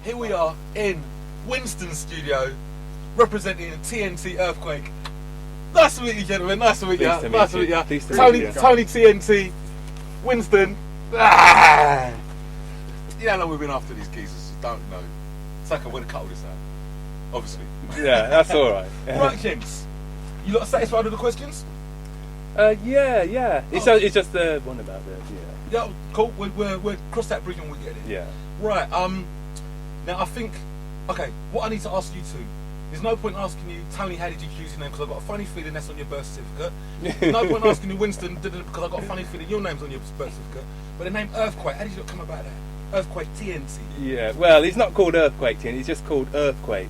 Here we are in Winston studio, representing TNT Earthquake. Nice to meet you, gentlemen. Nice to meet you. Nice to meet you. Tony TNT, Winston. Ah! You know how long we've been after these geezers? You don't know. Shaka, we're gonna cut all this out. Obviously. Yeah, that's all right. Right, gents. You lot satisfied with the questions? Yeah. It's just the one about the Yeah, cool. We'll cross that bridge when we get it. Yeah. Right. Now I think, okay, what I need to ask you two, there's no point asking you, Tony, how did you choose your name? Because I've got a funny feeling that's on your birth certificate. No point asking you, Winston, because I've got a funny feeling your name's on your birth certificate. But the name Earthquake, how did you come about that? Earthquake TNT. Yeah. Well, it's not called Earthquake TNT. It's just called Earthquake.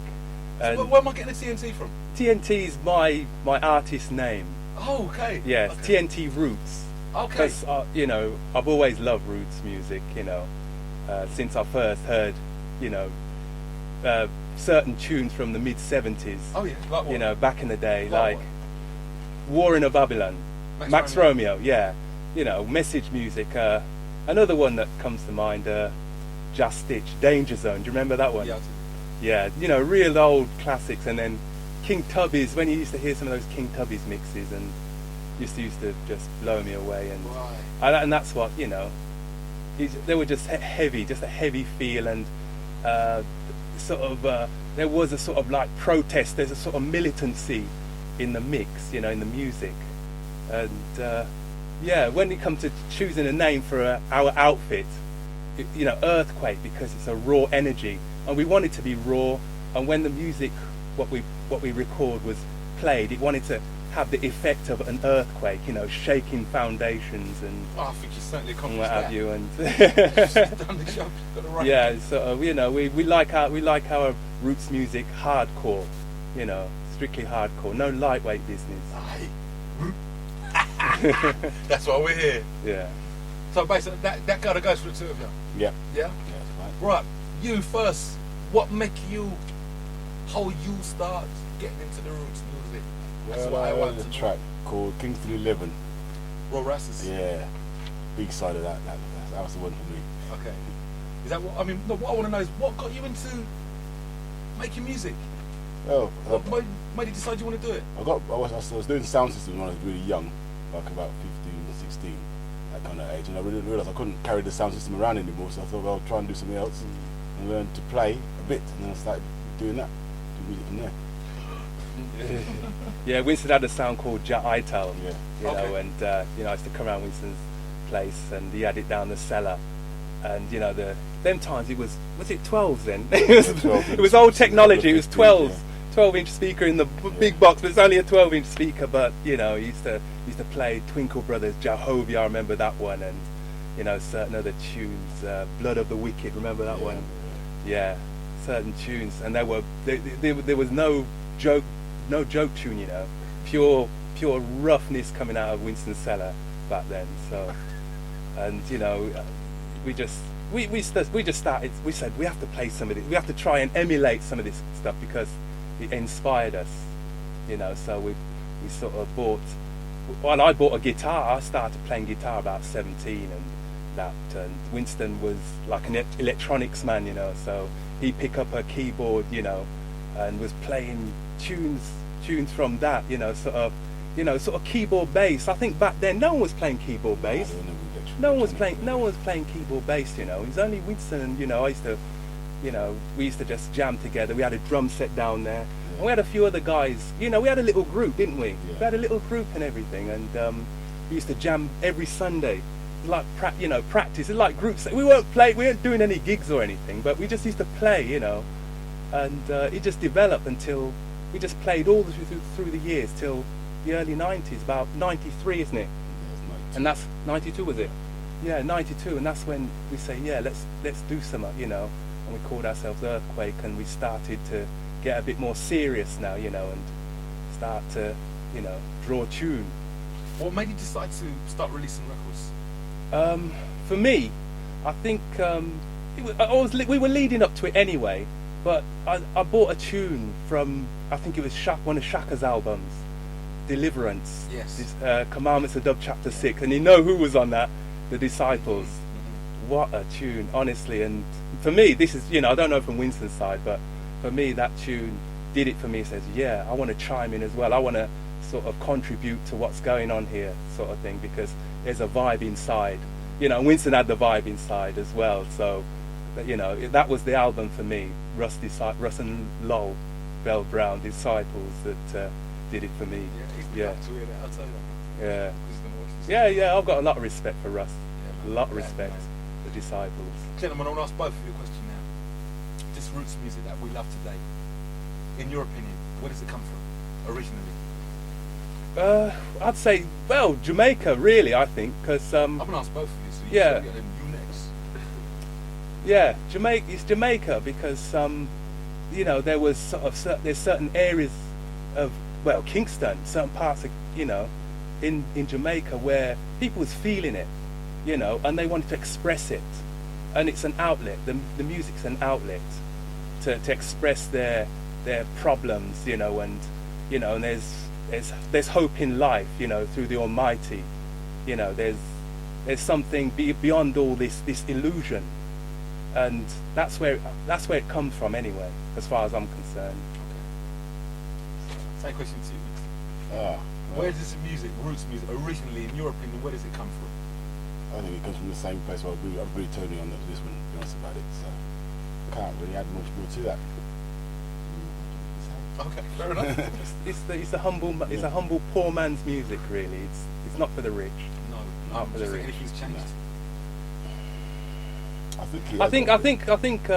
So where am I getting the TNT from? TNT is my artist name. Oh, okay. Yeah, okay. TNT Roots. Okay. Because I've always loved roots music. Since I first heard, certain tunes from the mid-70s. Oh yeah, like what? Back in the day, like War in a Babylon, Max Romeo. Yeah, message music. Another one that comes to mind, Just Stitch, Danger Zone. Do you remember that one? Yeah, yeah. Real old classics, and then King Tubby's. When you used to hear some of those King Tubby's mixes, and used to just blow me away, and that's what they were just heavy, just a heavy feel, and there was a sort of like protest. There's a sort of militancy in the mix, in the music, and when it comes to choosing a name for our outfit, Earthquake, because it's a raw energy, and we want it to be raw. And when the music, what we record was played, it wanted to have the effect of an earthquake, shaking foundations and I think you certainly accomplished what that. have you, and done the job. Got the right yeah. So we like our roots music hardcore, strictly hardcore, no lightweight business. That's why we're here. Yeah. So basically, that kind of goes for the two of you. Yeah. Yeah. Yeah, that's fine. Right. You first. What make you? How you start getting into the roots music? That's Well, what I want heard to a know. track called Kingston 11. RaS. Yeah. Big side of that. That was the one for me. Okay. Is that what I mean? No, what I want to know is what got you into making music? Well, What made you decide you want to do it? I was doing sound systems when I was really young, like about 15, 16, that kind of age, and I really realised I couldn't carry the sound system around anymore, so I thought, well, I'll try and do something else and learn to play a bit, and then I started doing that, doing music from there. Yeah, Winston had a sound called Ital, Okay. and I used to come around Winston's place, and he had it down the cellar, and them times it was it 12s then? It was old technology. It was 12-inch speaker in the big box, but it's only a 12-inch speaker. But he used to play Twinkle Brothers, Jehovah. I remember that one, and certain other tunes, Blood of the Wicked. Remember that one? Yeah, certain tunes, and there was no joke tune. Pure roughness coming out of Winston's cellar back then. So, and we just started. We said we have to play some of it. We have to try and emulate some of this stuff because it inspired us, So we sort of bought. Well, I bought a guitar. I started playing guitar about 17, and that. And Winston was like an electronics man, So he picked up a keyboard, and was playing tunes from that, sort of keyboard bass. I think back then no one was playing keyboard bass. No one was playing keyboard bass, It was only Winston and I used to, we used to just jam together. We had a drum set down there, and we had a few other guys. We had a little group, didn't we? Yeah. We had a little group and everything, and we used to jam every Sunday, like practice. It's like groups. We weren't doing any gigs or anything, but we just used to play, and it just developed until we just played all through the years till the early 90s, about 93, isn't it? Yeah, And that's 92, was it? Yeah, 92, and that's when we say, yeah, let's do something, you know. And we called ourselves Earthquake, and we started to get a bit more serious now, you know, and start to, you know, draw tune. What made you decide to start releasing records? For me, I think we were leading up to it anyway, but I bought a tune from, I think it was one of Shaka's albums, Deliverance. Yes. Commandments of Dub Chapter 6, and you know who was on that? The Disciples. Mm-hmm. What a tune, honestly. And for me, this is, you know, I don't know from Winston's side, but for me, that tune did it for me. It says, yeah, I want to chime in as well. I want to sort of contribute to what's going on here, sort of thing, because there's a vibe inside. You know, Winston had the vibe inside as well. So, you know, that was the album for me. Russ and Lowell Bell Brown, Disciples, that did it for me. Yeah, he's Yeah. back to it, I'll tell you that. Yeah. He's gonna watch this. Yeah, I've got a lot of respect for Russ. Yeah, A man. lot of Yeah, respect. man. The Disciples. Gentlemen, I want to ask both of you a question now. This roots music that we love today, in your opinion, where does it come from originally? I'd say, well, Jamaica, really, I think, because I'm going to ask both of you, so Yeah. you next. yeah, it's Jamaica because you know, there was sort of there's certain areas of, well, Kingston, certain parts of, you know, in Jamaica where people was feeling it, you know, and they wanted to express it, and it's an outlet. The music's an outlet to express their problems, you know, and you know, and there's hope in life, you know, through the Almighty, you know, there's something beyond all this illusion, and that's where it comes from anyway, as far as I'm concerned. Same question to you. well, Where does music, roots music, originally, in your opinion, where does it come from? I think it comes from the same place. Well, I agree with Tony on this one, to be honest about it. So I can't really add much more to that. Okay, fair enough. It's a humble poor man's music, really. It's not for the rich. No, Not for the just think rich. anything's changed. I think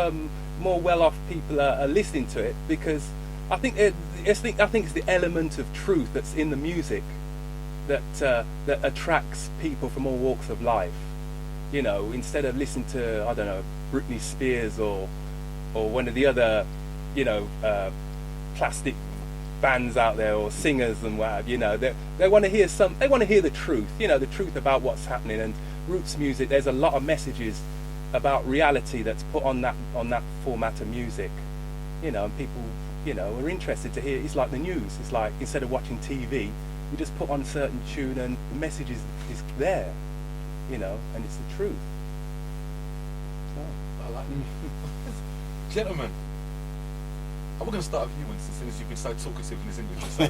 More well-off people are listening to it because I think it's the element of truth that's in the music that attracts people from all walks of life. You know, instead of listening to, I don't know, Britney Spears or one of the other, you know, plastic bands out there or singers and what have you, know, they want to hear the truth, you know, the truth about what's happening. And roots music, there's a lot of messages about reality that's put on that format of music, you know, and people, you know, are interested to hear. It's like the news. It's like, instead of watching TV, we just put on a certain tune and the message is there, you know, and it's the truth. So. I like it. Gentlemen, we're going to start with you, Winston, since you've been so talkative in this interview so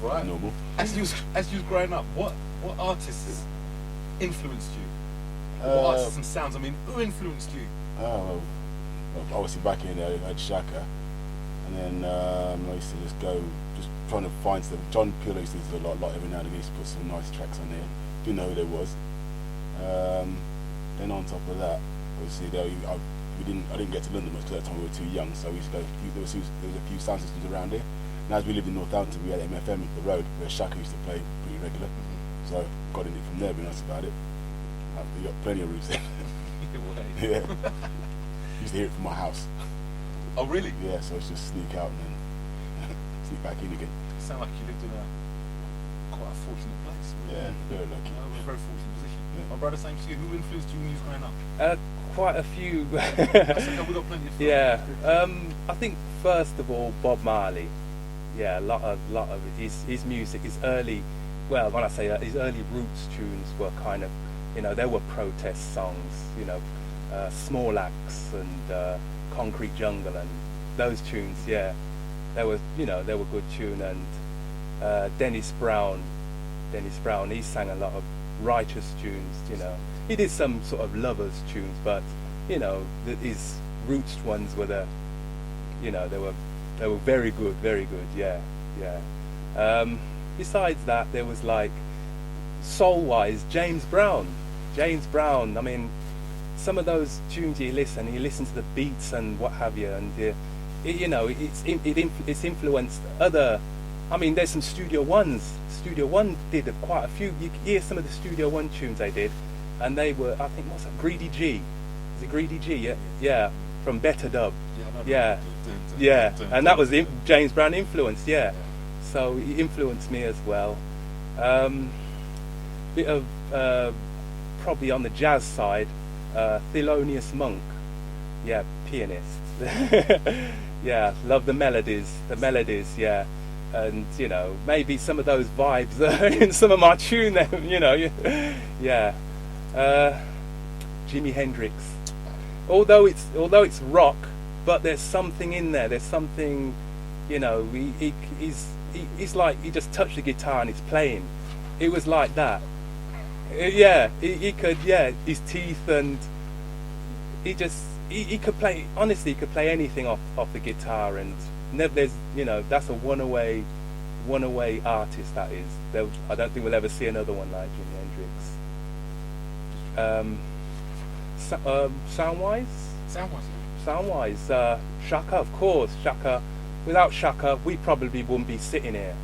far. Right? Normal. As you was growing up, what artists influenced you? What artists and sounds? I mean, who influenced you? Well, obviously back in there, I had Shaka, and then I used to just trying to find stuff. John Peel used to do a lot every now and again. He used to put some nice tracks on there. Didn't know who there was. Then on top of that, obviously I didn't get to London much because at that time we were too young. So we used to go. There was a few sound systems around there. And as we lived in Northampton, we had MFM up the road where Shaka used to play pretty regular. So got in it from there. Be nice about it. We got plenty of roots there. Yeah. Used to hear it from my house. Oh, really? Yeah, so it's just sneak out and then sneak back in again. You sound like you lived in quite a fortunate place. Yeah, very lucky. A very fortunate position. Yeah. My brother, same to you. Who influenced you when you was growing up? Quite a few. That's okay, we've got plenty of fun. Yeah, I think first of all Bob Marley. Yeah, a lot of it. His music, his early, well, when I say that, his early roots tunes were kind of, you know, there were protest songs, you know, Small Axe and Concrete Jungle and those tunes. Yeah, they were good tune. And Dennis Brown, he sang a lot of righteous tunes. You know, he did some sort of lovers tunes, but you know, his roots ones were they were very good, yeah. Besides that, there was like soul-wise, James Brown. I mean, some of those tunes you listen to the beats and what have you, and it's influenced other I mean, there's some Studio Ones. Studio One did quite a few. You can hear some of the Studio One tunes they did, and they were, I think, what's that? Greedy G. Is it Greedy G? Yeah, yeah. From Better Dub. Yeah. And that was James Brown influence. Yeah. So he influenced me as well. Bit of probably on the jazz side, Thelonious Monk. Yeah, pianist. Yeah, love the melodies. Yeah. And you know, maybe some of those vibes in some of my tune. You know, yeah. Jimi Hendrix. Although it's rock, but there's something in there. There's something, you know. He's like, he just touched the guitar and he's playing. It was like that. Yeah, he could. Yeah, his teeth, and he could play. Honestly, he could play anything off the guitar, and never. There's, you know, that's a one away artist. That is. I don't think we'll ever see another one like Jimi Hendrix. Sound-wise, Shaka, of course. Shaka. Without Shaka, we probably wouldn't be sitting here.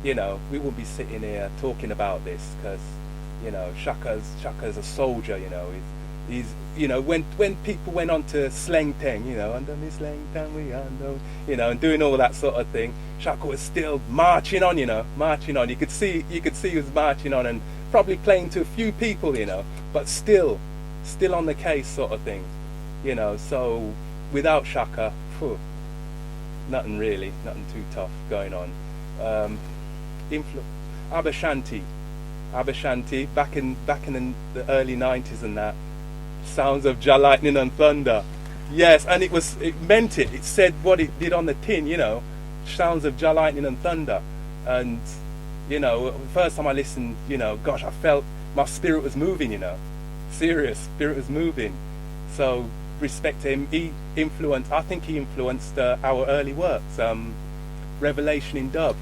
You know, we wouldn't be sitting here talking about this, because, you know, Shaka's a soldier. You know, he's you know, when people went on to Slang Tang, you know, under me Slang Tang we are no, you know, and doing all that sort of thing, Shaka was still marching on. You know, marching on. You could see he was marching on, and probably playing to a few people. You know, but still on the case, sort of thing. You know, so without Shaka, nothing too tough going on. Abashanti, back in the early 90s and that. Sounds of Jah Lightning and Thunder. Yes, and it meant it. It said what it did on the tin, you know. Sounds of Jah Lightning and Thunder. And, you know, the first time I listened, you know, gosh, I felt my spirit was moving, you know. Serious, spirit was moving. So, respect to him. I think he influenced our early works. Revelation in Dub.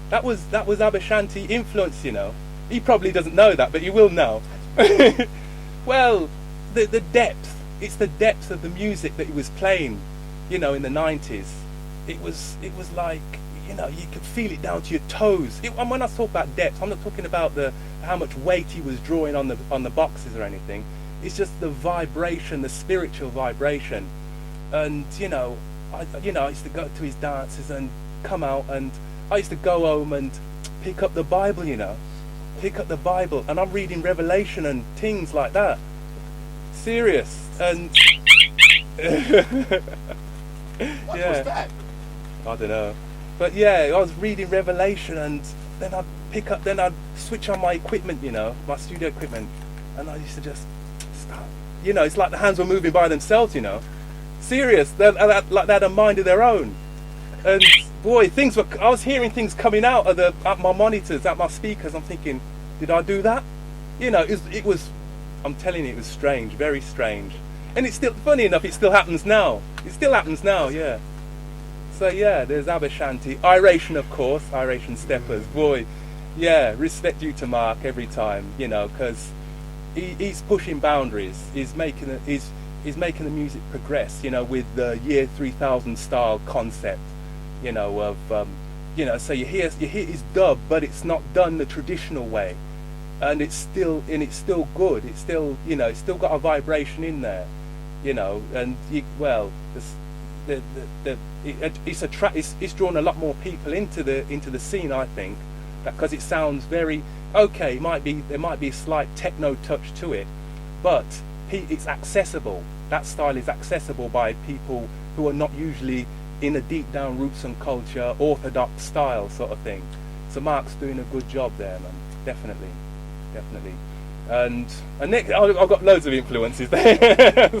That was Abashanti influence, you know. He probably doesn't know that, but he will now. Well, the depth. It's the depth of the music that he was playing, you know, in the 90s. It was like, you know, you could feel it down to your toes. And when I talk about depth, I'm not talking about how much weight he was drawing on the boxes or anything. It's just the vibration, the spiritual vibration. And, you know, I used to go to his dances and come out, and I used to go home and pick up the Bible, you know. Pick up the Bible, and I'm reading Revelation and things like that. Serious. And What was that? I don't know. But yeah, I was reading Revelation, and then I'd switch on my equipment, you know, my studio equipment, and I used to just start, you know, it's like the hands were moving by themselves, you know. Serious. Like they had a mind of their own. And boy, I was hearing things coming out at my monitors, at my speakers. I'm thinking, did I do that? You know, it was, I'm telling you, it was strange, very strange. And it's still, funny enough, it still happens now. It still happens now, yeah. So yeah, there's Abashanti. Iration, of course, Iration Steppers. Boy, yeah, respect due to Mark every time, you know, because he's pushing boundaries. He's making the music progress, you know, with the year 3000 style concept, you know, of, you know, so you hear his dub, but it's not done the traditional way. And it's still good. It's still, you know, it's still got a vibration in there, you know. And it's drawn a lot more people into the scene, I think, because it sounds very okay. There might be a slight techno touch to it, but it's accessible. That style is accessible by people who are not usually in a deep down roots and culture, orthodox style sort of thing. So Mark's doing a good job there, man. Definitely. And next, I've got loads of influences there.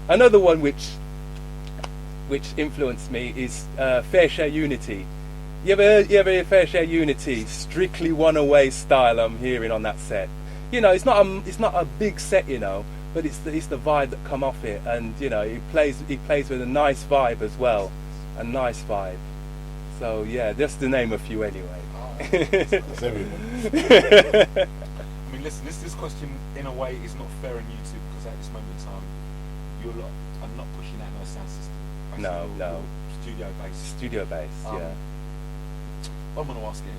Another one which influenced me is Fair Share Unity. You ever hear Fair Share Unity? Strictly one away style I'm hearing on that set. You know, it's not a big set, you know, but it's the vibe that come off it, and you know, he plays with a nice vibe as well, a nice vibe. So yeah, just to name a few anyway. That's everyone. I mean, listen, this question in a way is not fair on YouTube, because at this moment in time, you're not pushing out no sound system. No. Studio based. Studio based, yeah. I'm going to ask it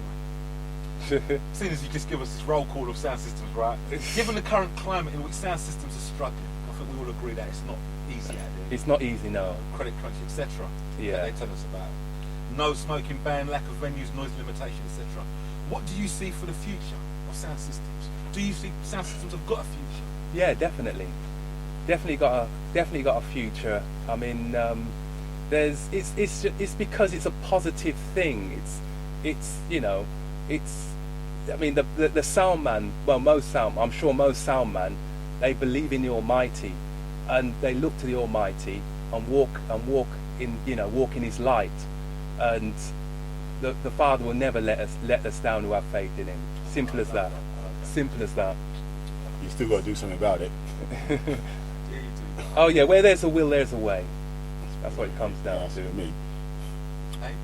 anyway. Seeing as you just give us this roll call of sound systems, right? Given the current climate in which sound systems are struggling, I think we all agree that it's not easy out there. It's not easy, no. Credit crunch, etc. Yeah. That they tell us about. No smoking ban, lack of venues, noise limitation, etc. What do you see for the future of sound systems? Do you think sound systems have got a future? Yeah, definitely. Definitely got a future. I mean, it's because it's a positive thing. I mean, the sound man. Well, I'm sure most sound man, they believe in the Almighty, and they look to the Almighty and walk in His light, and the Father will never let us down who have faith in Him. Simple as that. Simple as that. You still got to do something about it. Yeah, you do. Oh yeah, where there's a will, there's a way. That's what it comes down That's to. for me. Hey?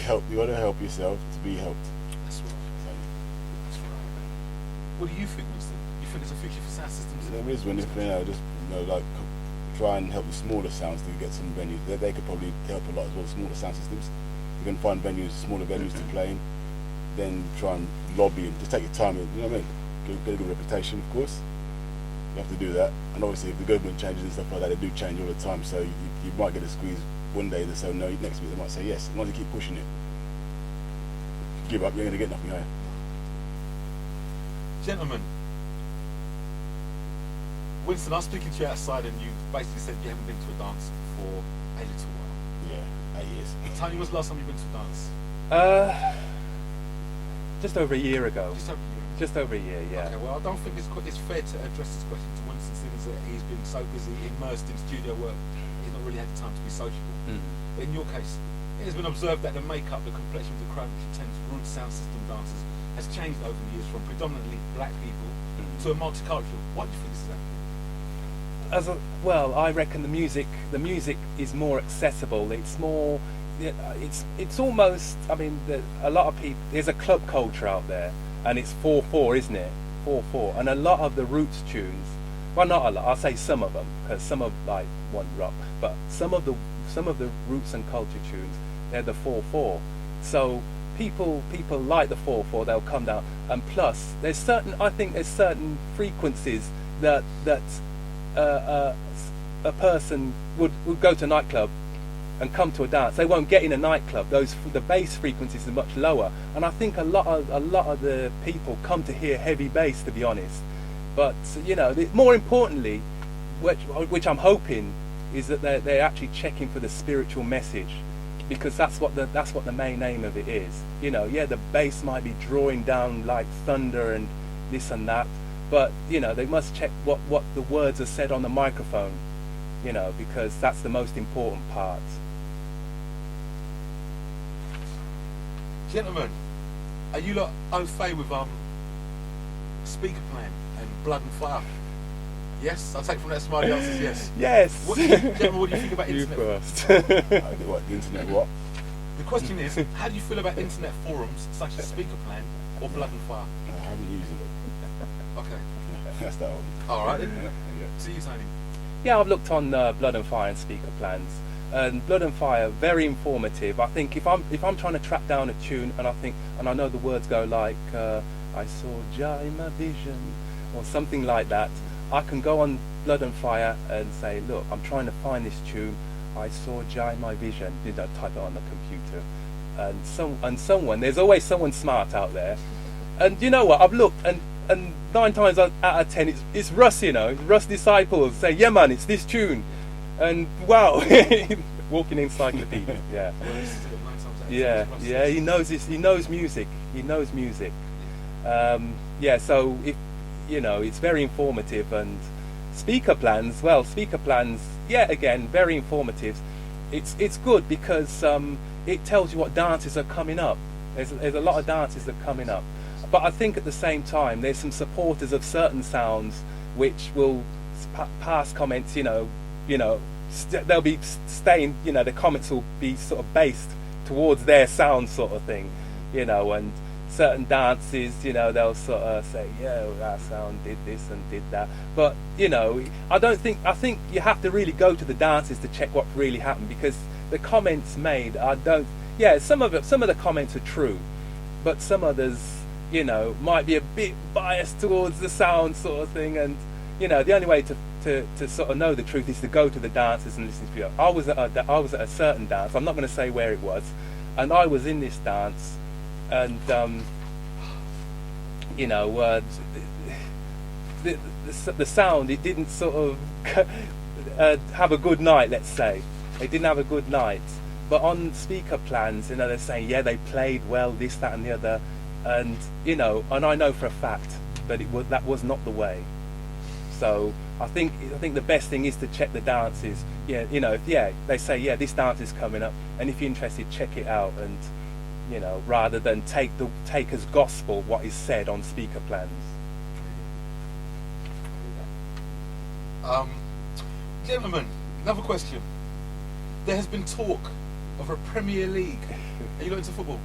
Help. You got to help yourself to be helped. That's right. That's right. What do you think, Winston? You think there's a future for sound systems? There is when like try and help the smaller sounds to get some venues. They could probably help a lot as well. Smaller sound systems. You can find smaller venues to play in. Then try and lobby and just take your time. You know what I mean? Get a good reputation, of course. You have to do that. And obviously, if the government changes and stuff like that, they do change all the time. So you might get a squeeze one day. They say no. Next week they might say yes. As long as you keep pushing it. If you give up, you're going to get nothing, are you? Gentlemen, Winston, I was speaking to you outside, and you basically said you haven't been to a dance for a little while. Yeah, 8 years. Tony, when's the last time you've been to a dance? Just over a year ago. Just over a year. Just over a year, yeah. Okay, well, I don't think it's fair to address this question to Winston, since that he's been so busy, immersed in studio work, he's not really had the time to be sociable. But in your case, it has been observed that the makeup, the complexion of the crowd which attends rude sound system dances has changed over the years from predominantly black people to a multicultural. Why do you think this is happening? Well, I reckon the music is more accessible. It's more, it's almost. I mean, a lot of people. There's a club culture out there, and it's 4/4, isn't it? 4/4, and a lot of the roots tunes. Well, not a lot. I'll say some of them, because some of like one rock, but some of the roots and culture tunes, they're the 4/4. So people like the 4/4. They'll come down, and plus there's certain frequencies that a person would go to a nightclub and come to a dance. They won't get in a nightclub. The bass frequencies are much lower, and I think a lot of the people come to hear heavy bass, to be honest. But more importantly, which I'm hoping, is that they're actually checking for the spiritual message, because that's what the main aim of it is. The bass might be drawing down like thunder and this and that, but they must check what the words are said on the microphone, because that's the most important part. Gentlemen, are you lot au fait with Speaker Plan and Blood and Fire? Yes, I'll take from that smiley answers yes. Yes. Gentlemen, what do you think about You internet? first. What, the internet what? The question is, how do you feel about internet forums such as Speaker Plan or Blood and Fire? I haven't used it. Okay. That's that one. All right. Then. Yeah. See you, Tony. Yeah, I've looked on Blood and Fire and Speaker Plans, and Blood and Fire, very informative. I think if I'm trying to track down a tune, and I know the words go like I saw Jah in my vision, or something like that, I can go on Blood and Fire and say, look, I'm trying to find this tune. I saw Jah in my vision. Type it on the computer, and there's always someone smart out there. And you know what? I've looked, and 9 times out of 10, it's Russ. Russ disciples say, yeah, man, it's this tune, and wow, walking encyclopedia. Yeah, yeah. He knows this. He knows music. So if it's very informative. And Speaker Plans, again, very informative. It's good because it tells you what dances are coming up. There's a lot of dances that are coming up. But I think at the same time, there's some supporters of certain sounds which will pass comments. They'll be staying. The comments will be sort of based towards their sound, sort of thing. And certain dances, they'll sort of say, yeah, well, that sound did this and did that. But I think you have to really go to the dances to check what really happened, because the comments made, yeah, some of the comments are true, but some others, you know, might be a bit biased towards the sound sort of thing. And you know, the only way to sort of know the truth is to go to the dances and listen to it. I was at a certain dance. I'm not going to say where it was, and I was in this dance, and you know, the sound, it didn't sort of have a good night. Let's say it didn't have a good night. But on speaker plans, you know, they're saying, yeah, they played well, this, that, and the other, and you know, and I know for a fact that that was not the way. So I think the best thing is to check the dances. Yeah, you know, they say, yeah, this dance is coming up, and if you're interested, check it out, and you know, rather than take as gospel what is said on speaker plans. Gentlemen, another question. There has been talk of a Premier League. Are you not into football?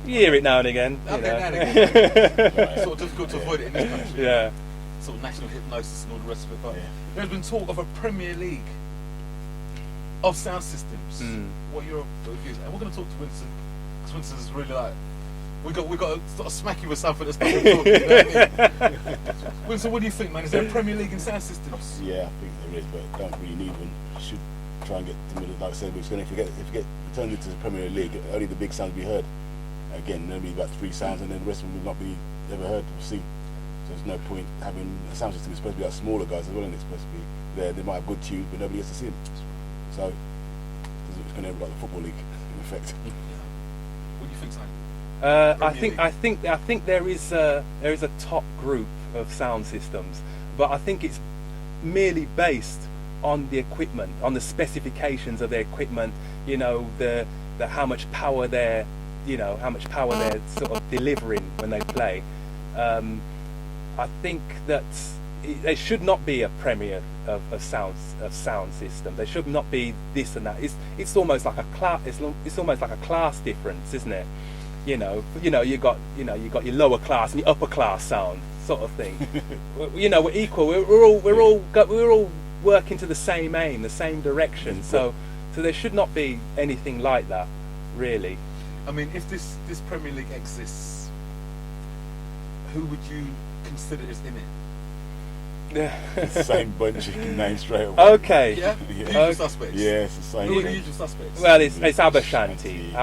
You hear it now and again. Okay, now and again. It's sort of difficult to avoid it in this country. Yeah. Sort of national hypnosis and all the rest of it. But there's been talk of a Premier League of sound systems. What are your views? And we're going to talk to Winston, because Winston's really like, we got to sort of smack you with something that's not talking. You know what I mean? Winston, what do you think, man? Is there a Premier League in sound systems? Yeah, I think there is, but don't really need one. Should try and get to the, like I said, we're going to turn it to the Premier League, only the big sounds will be heard. Again, there'll be about 3 sounds, and then the rest of them will not be ever heard or seen. So there's no point having a sound system. It's supposed to be like smaller guys as well, and it's supposed to be there. They might have good tunes, but nobody gets to see them. So it's going to be like the football league in effect. What do you think, Simon? I think there is a top group of sound systems, but I think it's merely based on the equipment, on the specifications of their equipment. You know, the how much power they're sort of delivering when they play. I think that there should not be a premier of sound system. There should not be this and that. It's almost like a class. It's almost like a class difference, isn't it? You got your lower class and your upper class sound sort of thing. You know, we're equal. We're all working to the same aim, the same direction. So there should not be anything like that, really. I mean, if this Premier League exists, who would you consider is in it? The same bunch you can name straight away. Okay. Yeah? Usual suspects? Yeah, it's the same. Who are the usual suspects? Well, it's Abashanti,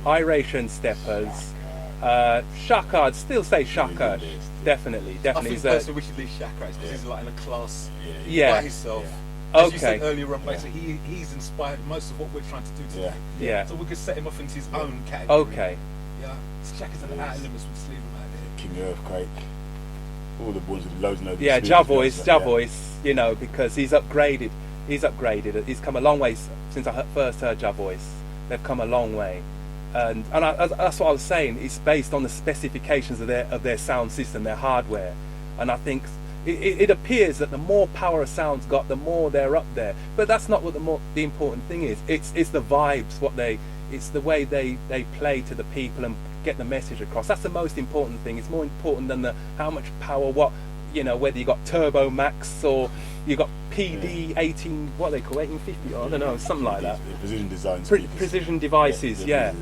Iration Steppers, Shaka. I'd still say Shaka. Definitely. I think personally we should leave Shaka out because he's like in a class by himself. Yeah. As you said earlier on, basically he's inspired most of what we're trying to do today. Yeah. So we could set him off into his own category. Okay. Yeah. Shaka's an outer limits with sleeve him out there. King Earthquake. All the ones with loads and loads. Yeah, Voice, you know, because he's upgraded. He's come a long way since I first heard Voice. They've come a long way, and that's what I was saying. It's based on the specifications of their sound system, their hardware, and I think it appears that the more power a sound's got, the more they're up there. But that's not what the important thing is. It's the vibes, it's the way they play to the people and get the message across. That's the most important thing. It's more important than how much power, whether you got Turbo Max or you got PD 18, what they call 1850, or I don't know, something like that. Precision design. Precision devices, yeah.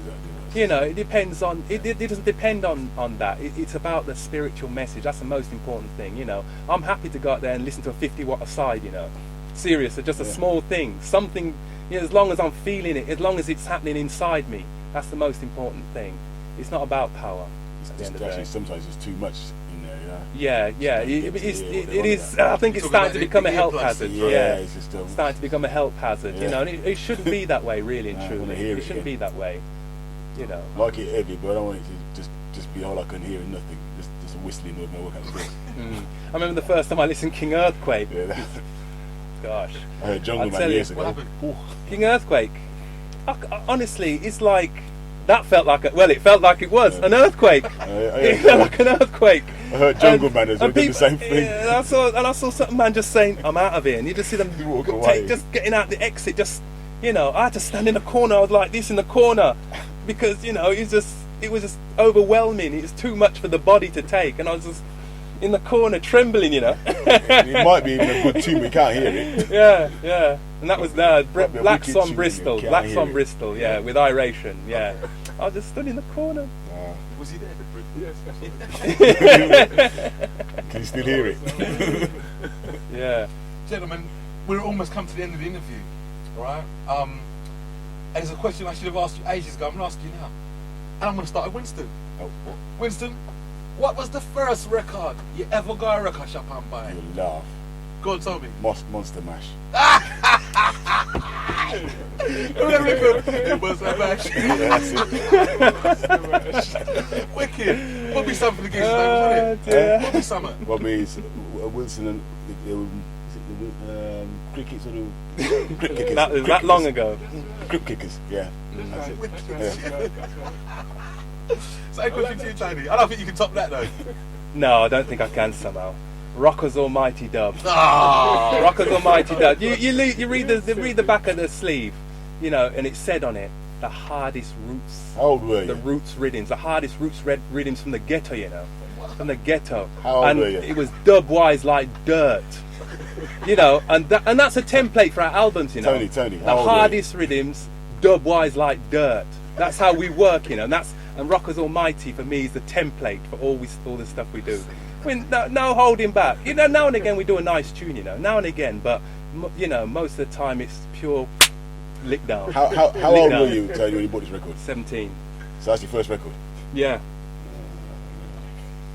You know, it depends on. It doesn't depend on that. It's about the spiritual message. That's the most important thing. You know, I'm happy to go out there and listen to a 50-watt aside. You know, serious, just a small thing, something. You know, as long as I'm feeling it, as long as it's happening inside me, that's the most important thing. It's not about power. At the end of the day. Sometimes it's too much in there. Yeah. It is. I think it's starting to become a health hazard. Yeah, it's starting to become a health hazard. You know, and it shouldn't be that way, really and truly. It shouldn't be that way. You know, like it heavy, but I don't want it to just be all I can hear and nothing. Just a whistling with my work out the door. I remember the first time I listened to King Earthquake. Gosh. I heard Jungle Man years ago. King Earthquake. Honestly, it's like that felt like it felt like it was an earthquake. It felt like an earthquake. I heard Jungle Man as well, did the same thing. Yeah, I saw some man just saying, "I'm out of here," and you just see them just getting out the exit. Just I had to stand in a corner. I was like this in the corner because it was just overwhelming. It was too much for the body to take, and I was just in the corner trembling, you know. It might be even a good tune, we can't hear it. Yeah. And that was Blacks on Bristol. Blacks on Bristol, yeah, with Iration, yeah. I was just stood in the corner. Was he there? Can you still hear it? Yeah. Gentlemen, we're almost come to the end of the interview, right? And there's a question I should have asked you ages ago. I'm going to ask you now. And I'm going to start with Winston. Oh, Winston, what was the first record you ever got a record shop and buy? you laugh. Go on, tell me. Monster Mash. It was a mash. Yeah, that's it. Wicked. What be something to get his name, wasn't it? What be something? What means Wilson and cricket sort of cricket kickers. That long ago. Grip kickers, yeah. That's it. Yeah. So a question to you, Tony. I don't think you can top that though. No, I don't think I can somehow. Rockers Almighty Dub. Ah. Rockers Almighty Dub. You read the back of the sleeve, you know, and it said on it the hardest roots. How old were you? The roots rhythms, the hardest roots rhythms from the ghetto, you know, from the ghetto. How old were you? It was dub-wise like dirt, you know, and that's a template for our albums, you know. Tony. The hardest rhythms, dub-wise like dirt. That's how we work, you know, and Rockers Almighty for me is the template for all the stuff we do. I mean, no holding back. You know, now and again we do a nice tune, you know, now and again, but you know, most of the time it's pure lick down. How old were you, Tony, when you bought this record? 17. So that's your first record? Yeah.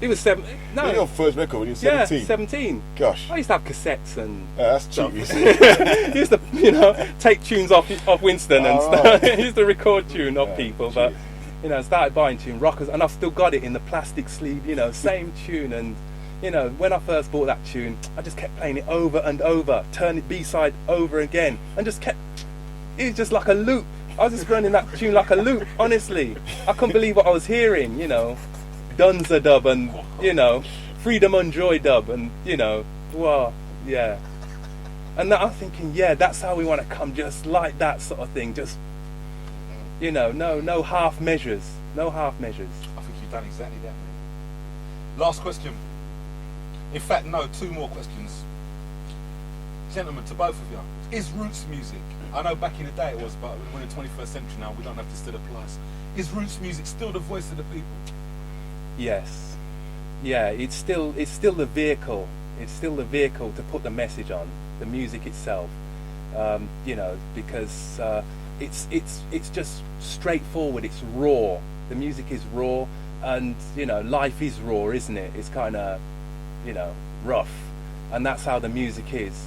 It was 7. No. Your first record when you were 17? Yeah, 17. Gosh. I used to have cassettes and that's stuff. cheap. Used to, you know, take tunes off Winston and stuff. Right. Used to record tune off people, geez. but you know, I started buying tune rockers, and I've still got it in the plastic sleeve, you know, same tune. And you know, when I first bought that tune, I just kept playing it over and over, turning B-side over again, and just kept. It was just like a loop. I was just running that tune like a loop. Honestly, I couldn't believe what I was hearing. You know, Dunza dub and you know, Freedom and Joy dub, and you know, wow, yeah. And that, I'm thinking, yeah, that's how we want to come, just like that sort of thing, just. You know, no half measures. No half measures. I think you've done exactly that, mate. Last question. In fact, no, 2 more questions. Gentlemen, to both of you. Is roots music, I know back in the day it was, but we're in the 21st century now, we don't have to still apply. Is roots music still the voice of the people? Yes. Yeah, it's still the vehicle. It's still the vehicle to put the message on, the music itself. You know, because it's just straightforward. It's raw. The music is raw, and you know, life is raw, isn't it? It's kind of, you know, rough, and that's how the music is.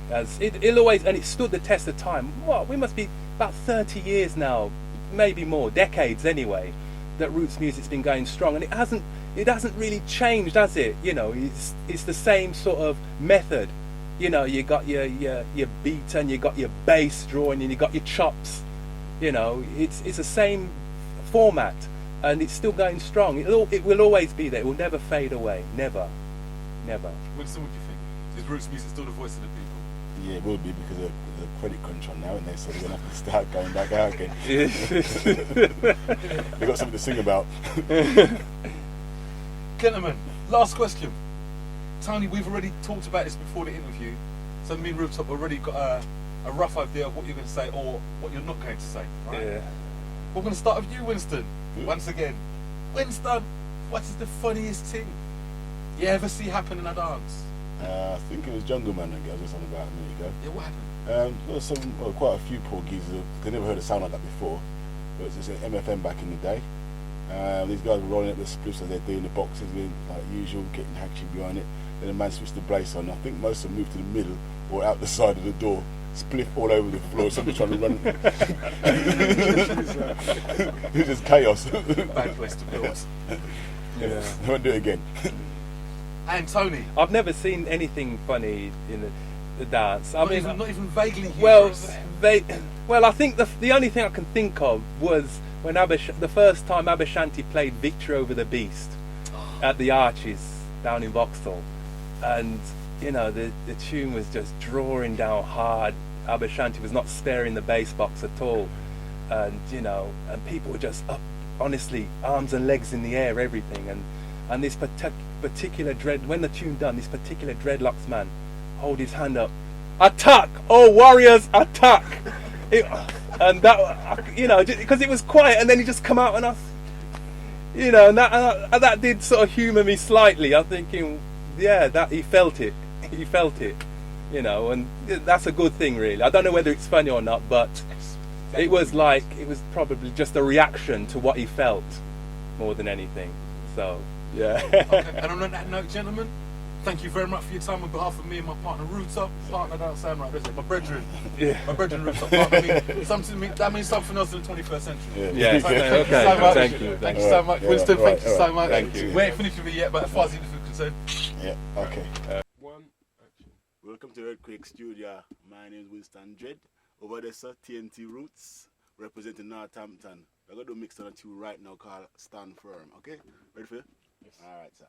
As it'll always, and it stood the test of time. What, we must be about 30 years now, maybe more, decades anyway, that roots music's been going strong, and it hasn't really changed, has it? You know, it's the same sort of method. You know, you got your beat, and you got your bass drawing, and you got your chops. You know, it's the same format, and it's still going strong. It will always be there. It will never fade away. Never. Winston, what do you think? Is roots music still the voice of the people? Yeah, it will be because of the credit crunch on now, and they so they're gonna have to start going back out again. They've got something to sing about. Gentlemen, last question. Tony, we've already talked about this before the interview, so me and Rooftop already got a rough idea of what you're going to say or what you're not going to say, right? Yeah. We're going to start with you, Winston, once again. Winston, what is the funniest thing you ever see happen in a dance? I think it was Jungle Man that I was on about a minute ago. Yeah, what happened? There was quite a few poor geezers. They never heard a sound like that before. But it was just an MFM back in the day. These guys were rolling up the spliffs as they're doing the boxes, like usual, getting action behind it. Then the man switched the brace on. I think most of them moved to the middle or out the side of the door. Spliff all over the floor. Somebody trying to run. It was just chaos. Bad place to build. Yeah. I won't do it again. And Tony, I've never seen anything funny in the dance. not even vaguely Well, humorous. I think the only thing I can think of was when the first time Abashanti played Victory Over the Beast at the Arches down in Vauxhall, and you know the tune was just drawing down hard. Abashanti was not sparing the bass box at all, and you know, and people were just up, honestly, arms and legs in the air, everything, and and this particular when the tune done, this particular dreadlocks man hold his hand up, attack, oh warriors, attack. And that, you know, because it was quiet, and then he just come out and us, you know, and that did sort of humour me slightly. I'm thinking, yeah, that he felt it, you know, and that's a good thing, really. I don't know whether it's funny or not, but it was probably just a reaction to what he felt more than anything. So yeah. Okay. And on that note, gentlemen, thank you very much for your time on behalf of me and my partner Rooftop. Partner, that don't sound right, does it? My brethren. Yeah. My brethren Rooftop. That means something else in the 21st century. Yeah. Thank you so much. Thank you so much. Winston, thank you so much. Thank you. We ain't finished with it yet, but as far as you're concerned. Yeah, okay. One action. Welcome to Earthquake Studio. My name is Winston Dread. Over there, sir, TNT Roots, representing Northampton. We're going to do a mix on a tune right now called Stand Firm, okay? Ready for you? Yes. All right, sir.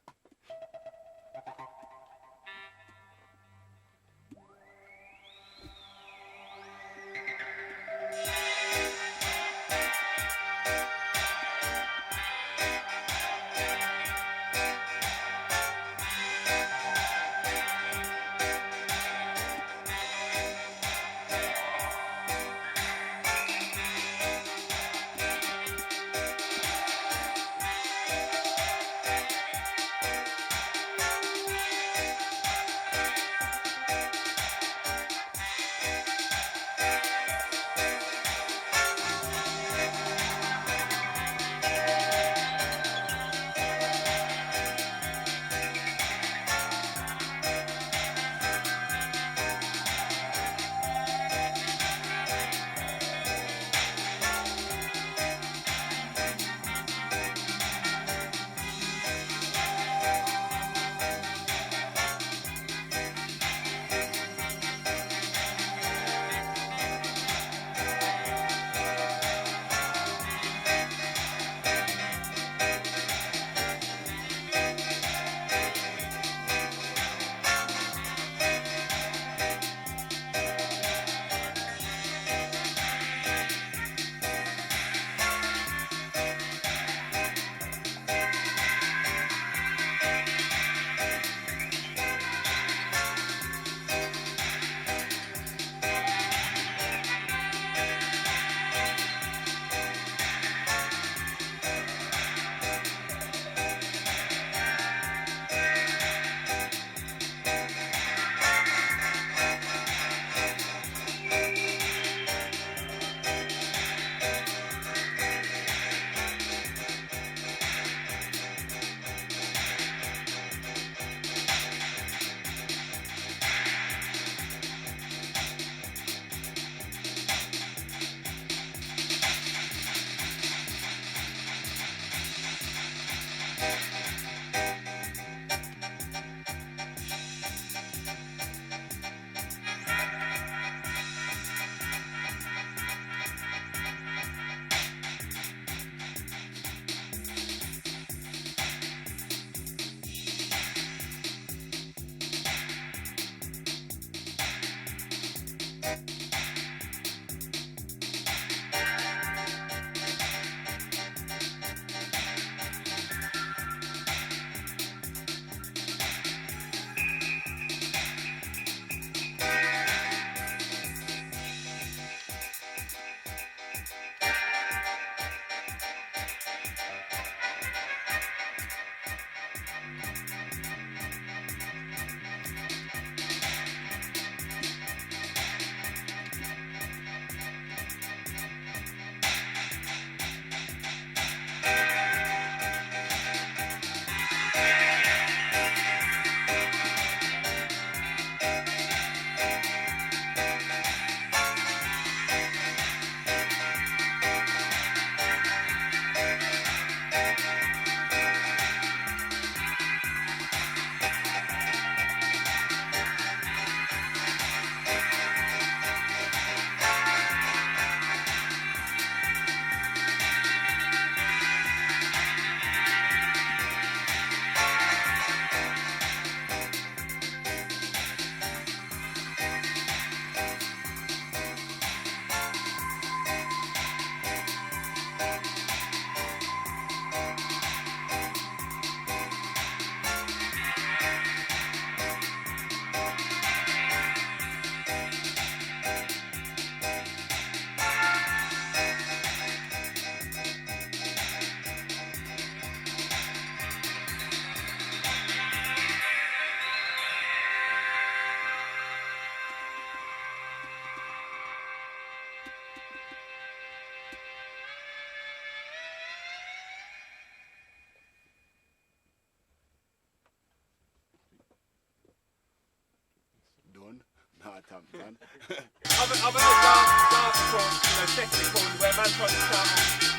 attempt, man. I've heard dance songs, technical, where man tries to shout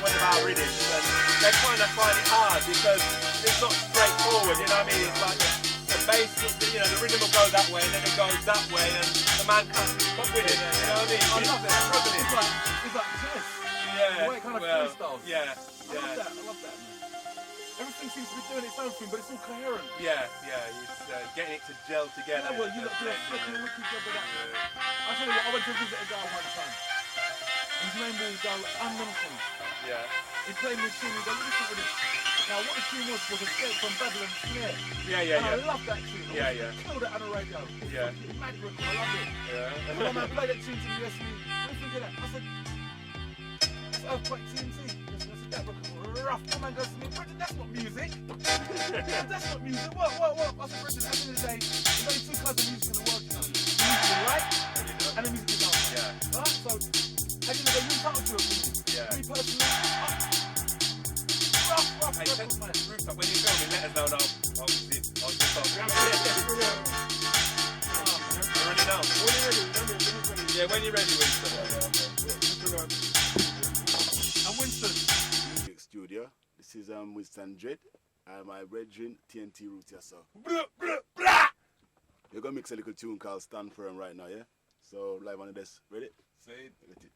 one of our rhythms, and they kind of find it hard because it's not straightforward, you know what I mean? It's like the bass, the rhythm will go that way, and then it goes that way, and the man can't keep up with it, you know what I mean? I love it. It's like chess. Yeah. The way it kind of freestyles. Yeah. I love that, man. Everything seems to be doing its own thing, but it's all coherent. Yeah, it's getting it to gel together. Yeah, well, you lot do a flipping wicked job of that. I tell you what, I went to visit a guy one time. His name was Winston. Yeah. He played me a tune, he goes, listen to this. Now, what the tune was Escape from Babylon Snare. Yeah. And I love that tune. Yeah. Killed it on the radio. Yeah. It's mad record, I love it. Yeah. And when I played that tune to me, he asked me, what do you think of that? I said, it's Earthquake TNT. I said, that record rough. The man goes to me, Brendan, that's not music. That's not music. What? I said, Brendan, at the end of the day, there's only two kinds of music in the world, you know. The music you like and the music you don't like. Yeah. Right? So, at the end of the day, you entitled to your opinion. Yeah. Me personally, rough Hey, record, man. Rooftop, when you film it, let us know, I'll just talk. Yeah. You already know. Yeah, when you're ready, Winston. And Winston. Music studio. This is Winston Dread and my brethren TNT Rooftop. So you're gonna mix a little tune called Stand Firm right now, yeah? So live on the desk. Ready? See? Let it.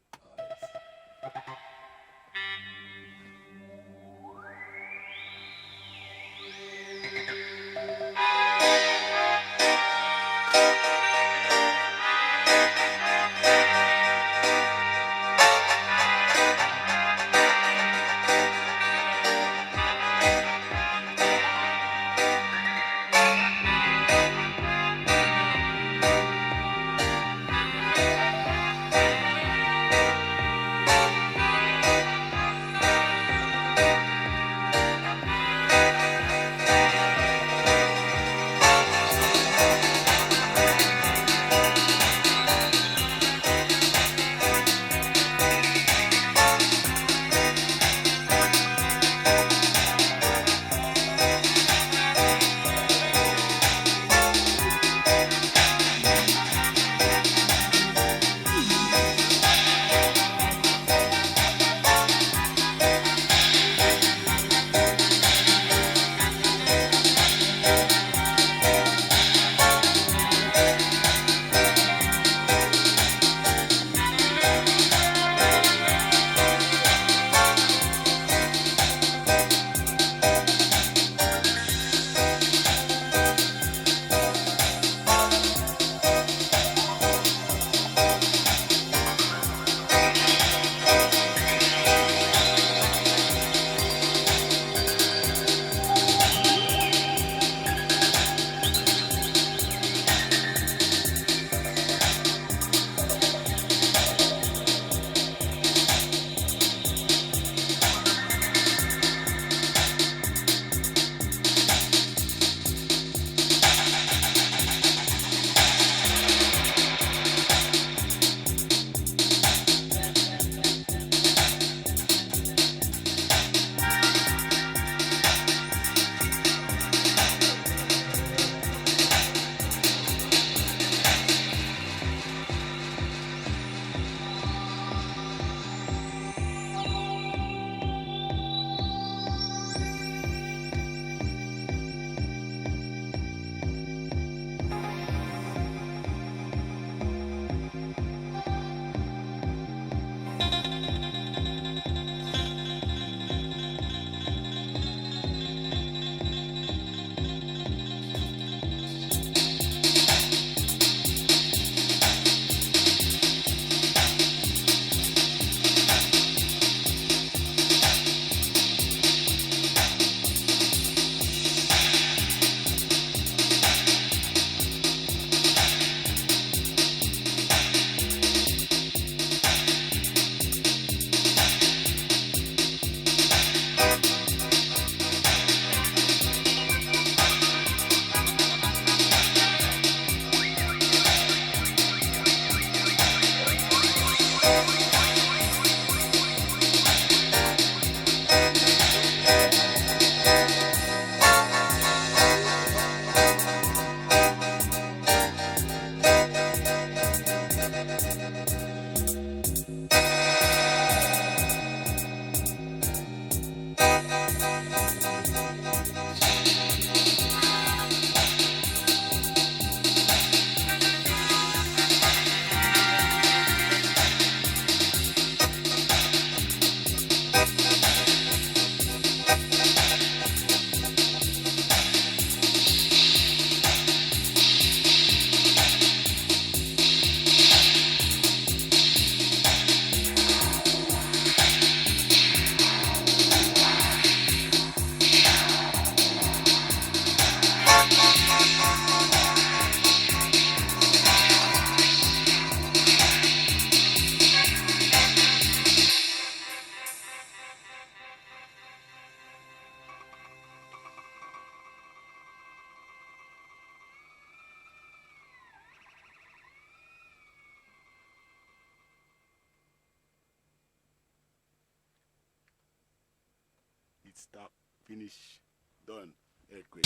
stop, finish, done. Earthquake.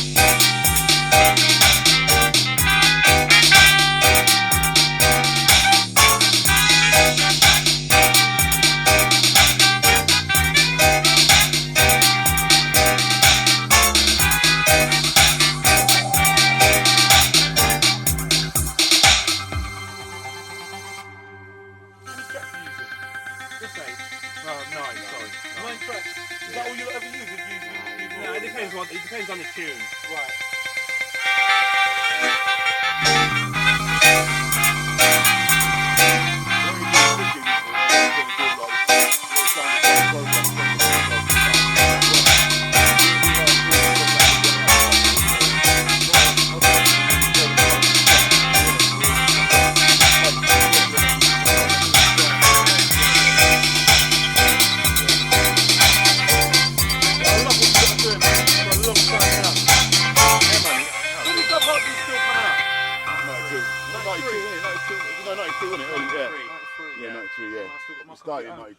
Nine tracks. Is that all you'll ever use? No, it depends on the tune. Right. Yeah, 93, yeah. We started in 92.